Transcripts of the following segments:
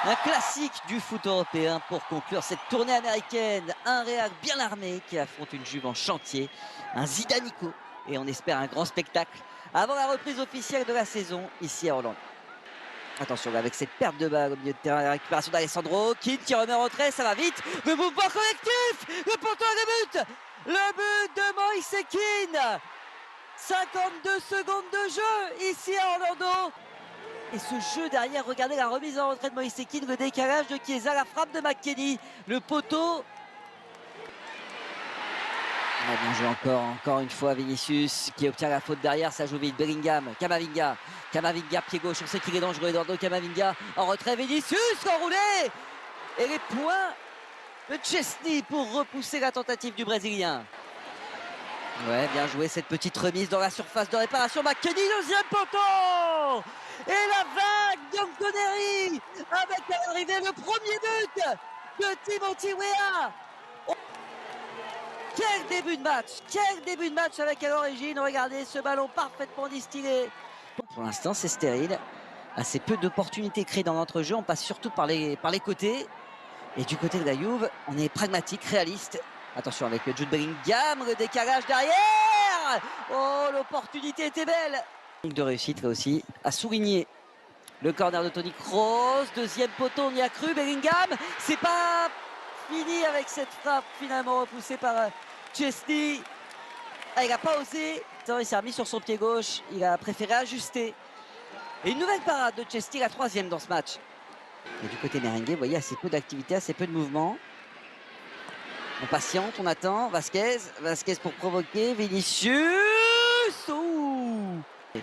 Un classique du foot européen pour conclure cette tournée américaine. Un Real bien armé qui affronte une Juve en chantier, un Zidanico, et on espère un grand spectacle avant la reprise officielle de la saison ici à Orlando. Attention avec cette perte de balle au milieu de terrain, la récupération d'Alessandro, Keane qui remet en retrait, ça va vite, le mouvement collectif, le poteau et le but de Moïse Keane. 52 secondes de jeu ici à Orlando. Et ce jeu derrière, regardez la remise en retrait de Moïse Keane, le décalage de Chiesa, la frappe de McKennie, le poteau. Bien joué encore une fois Vinicius qui obtient la faute derrière, ça joue vite. Bellingham, Camavinga, pied gauche, on sait qu'il est dangereux, Eduardo Camavinga en retrait, Vinicius enroulé. Et les points de Szczesny pour repousser la tentative du Brésilien. Ouais, bien joué cette petite remise dans la surface de réparation. McKennie, deuxième poteau. Et la vague d'Anconeri avec à l'arrivée le premier but de Timothy Weah. Quel début de match avec à l'origine. Regardez ce ballon parfaitement distillé. Pour l'instant, c'est stérile. Assez peu d'opportunités créées dans notre jeu. On passe surtout par les côtés. Et du côté de la Juve, on est pragmatique, réaliste. Attention avec Jude Bellingham, le décalage derrière. Oh, l'opportunité était belle. De réussite là aussi à souligner. Le corner de Toni Kroos, deuxième poteau, on y a cru. Bellingham, c'est pas fini avec cette frappe finalement repoussée par Szczesny. Il n'a pas osé, il s'est remis sur son pied gauche, il a préféré ajuster. Et une nouvelle parade de Szczesny, la troisième dans ce match. Et du côté merengue, vous voyez, assez peu d'activité, assez peu de mouvement. On patiente, on attend. Vasquez pour provoquer. Vinicius. Ouh. Oui,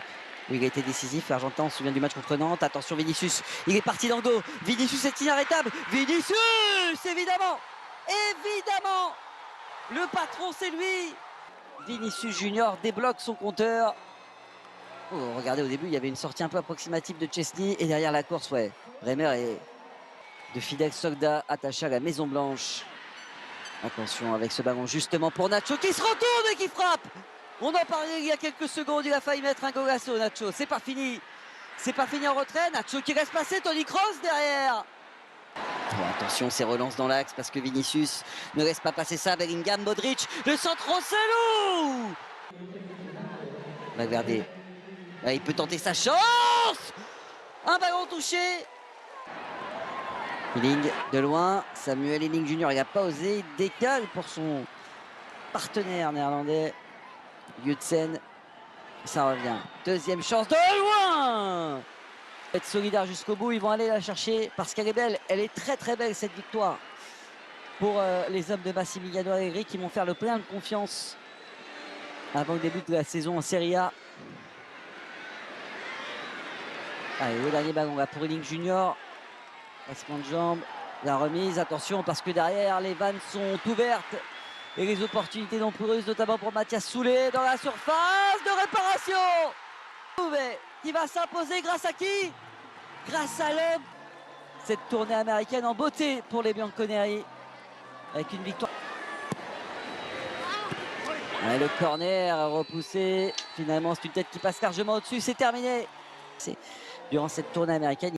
il a été décisif. L'Argentin, on se souvient du match contre Nantes. Attention, Vinicius. Il est parti dans le dos. Vinicius est inarrêtable. Vinicius, évidemment. Évidemment. Le patron, c'est lui. Vinicius Junior débloque son compteur. Oh, regardez, au début, il y avait une sortie un peu approximative de Szczesny. Et derrière la course, ouais, Bremer et de fidèles soldats attachés à la Maison Blanche. Attention avec ce ballon justement pour Nacho qui se retourne et qui frappe. On en parlait il y a quelques secondes, il a failli mettre un golasso Nacho. C'est pas fini en retrait. Nacho qui reste passer, Toni Kroos derrière. Bon, attention, ces relances dans l'axe parce que Vinicius ne laisse pas passer ça. Bellingham, Modric, le centre Rosselló. Regardez, il peut tenter sa chance. Un ballon touché. Ealing de loin, Samuel Ealing Junior, il n'a pas osé, il décale pour son partenaire néerlandais, Jutsen, ça revient. Deuxième chance de loin. Être solidaire jusqu'au bout, ils vont aller la chercher parce qu'elle est belle, elle est très très belle cette victoire pour les hommes de Massimiliano Allegri qui vont faire le plein de confiance avant le début de la saison en Serie A. Allez, le dernier ballon là pour Ealing Junior. Passement de jambe, la remise, attention parce que derrière les vannes sont ouvertes et les opportunités nombreuses, notamment pour Mathias Soulé dans la surface de réparation. Qui va s'imposer grâce à qui? Grâce à l'homme. Cette tournée américaine en beauté pour les Bianconeri avec une victoire. Ouais, le corner repoussé, finalement c'est une tête qui passe largement au-dessus, c'est terminé. Durant cette tournée américaine.